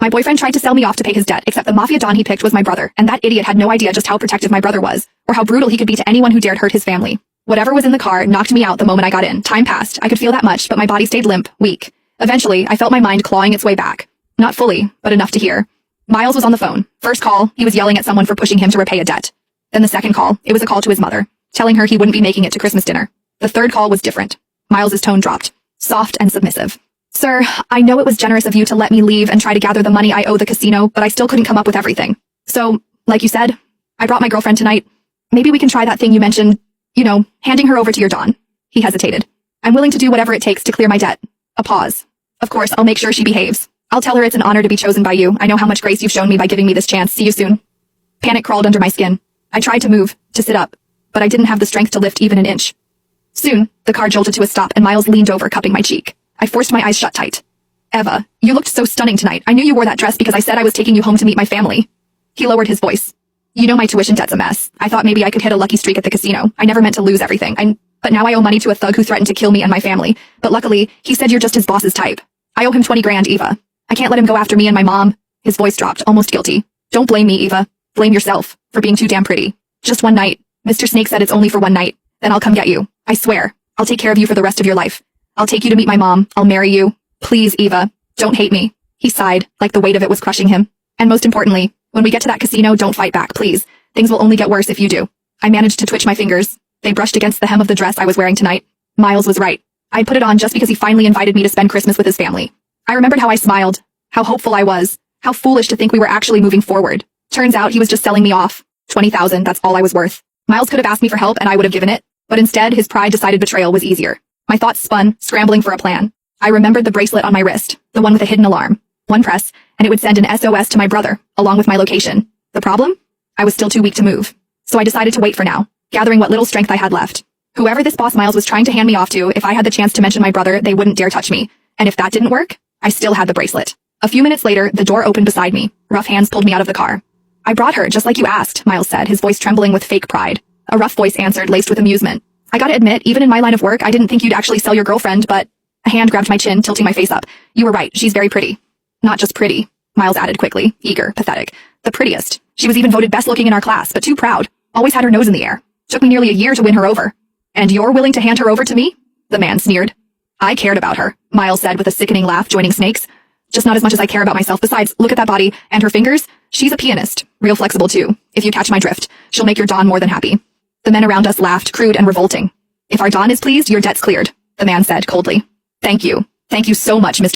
My boyfriend tried to sell me off to pay his debt, except the mafia don he picked was my brother, and that idiot had no idea just how protective my brother was, or how brutal he could be to anyone who dared hurt his family. Whatever was in the car knocked me out the moment I got in. Time passed. I could feel that much, but my body stayed limp, weak. Eventually, I felt my mind clawing its way back. Not fully, but enough to hear. Miles was on the phone. First call, he was yelling at someone for pushing him to repay a debt. Then the second call, it was a call to his mother, telling her he wouldn't be making it to Christmas dinner. The third call was different. Miles's tone dropped, soft and submissive. Sir, I know it was generous of you to let me leave and try to gather the money I owe the casino, but I still couldn't come up with everything. So, like you said, I brought my girlfriend tonight. Maybe we can try that thing you mentioned, handing her over to your Don. He hesitated. I'm willing to do whatever it takes to clear my debt. A pause. Of course, I'll make sure she behaves. I'll tell her it's an honor to be chosen by you. I know how much grace you've shown me by giving me this chance. See you soon. Panic crawled under my skin. I tried to move, to sit up, but I didn't have the strength to lift even an inch. Soon, the car jolted to a stop and Miles leaned over, cupping my cheek. I forced my eyes shut tight. Eva, you looked so stunning tonight. I knew you wore that dress because I said I was taking you home to meet my family. He lowered his voice. You know my tuition debt's a mess. I thought maybe I could hit a lucky streak at the casino. I never meant to lose everything. But now I owe money to a thug who threatened to kill me and my family. But luckily, he said you're just his boss's type. I owe him 20 grand, Eva. I can't let him go after me and my mom. His voice dropped, almost guilty. Don't blame me, Eva. Blame yourself for being too damn pretty. Just one night. Mr. Snake said it's only for one night. Then I'll come get you. I swear. I'll take care of you for the rest of your life. I'll take you to meet my mom. I'll marry you. Please, Eva. Don't hate me. He sighed, like the weight of it was crushing him. And most importantly, when we get to that casino, don't fight back, please. Things will only get worse if you do. I managed to twitch my fingers. They brushed against the hem of the dress I was wearing tonight. Miles was right. I'd put it on just because he finally invited me to spend Christmas with his family. I remembered how I smiled, how hopeful I was, how foolish to think we were actually moving forward. Turns out he was just selling me off. 20,000, that's all I was worth. Miles could have asked me for help and I would have given it, but instead his pride decided betrayal was easier. My thoughts spun, scrambling for a plan. I remembered the bracelet on my wrist, the one with a hidden alarm. One press, and it would send an SOS to my brother, along with my location. The problem? I was still too weak to move. So I decided to wait for now, gathering what little strength I had left. Whoever this boss Miles was trying to hand me off to, if I had the chance to mention my brother, they wouldn't dare touch me. And if that didn't work, I still had the bracelet. A few minutes later, the door opened beside me. Rough hands pulled me out of the car. I brought her, just like you asked, Miles said, his voice trembling with fake pride. A rough voice answered, laced with amusement. I gotta admit, even in my line of work, I didn't think you'd actually sell your girlfriend, but... A hand grabbed my chin, tilting my face up. You were right, she's very pretty. Not just pretty, Miles added quickly, eager, pathetic. The prettiest. She was even voted best looking in our class, but too proud. Always had her nose in the air. Took me nearly a year to win her over. And you're willing to hand her over to me? The man sneered. I cared about her, Miles said with a sickening laugh, joining Snake's. Just not as much as I care about myself. Besides, look at that body, and her fingers. She's a pianist. Real flexible too. If you catch my drift, she'll make your Don more than happy. The men around us laughed, crude and revolting. If our Don is pleased, your debt's cleared, the man said coldly. Thank you. Thank you so much, Mr.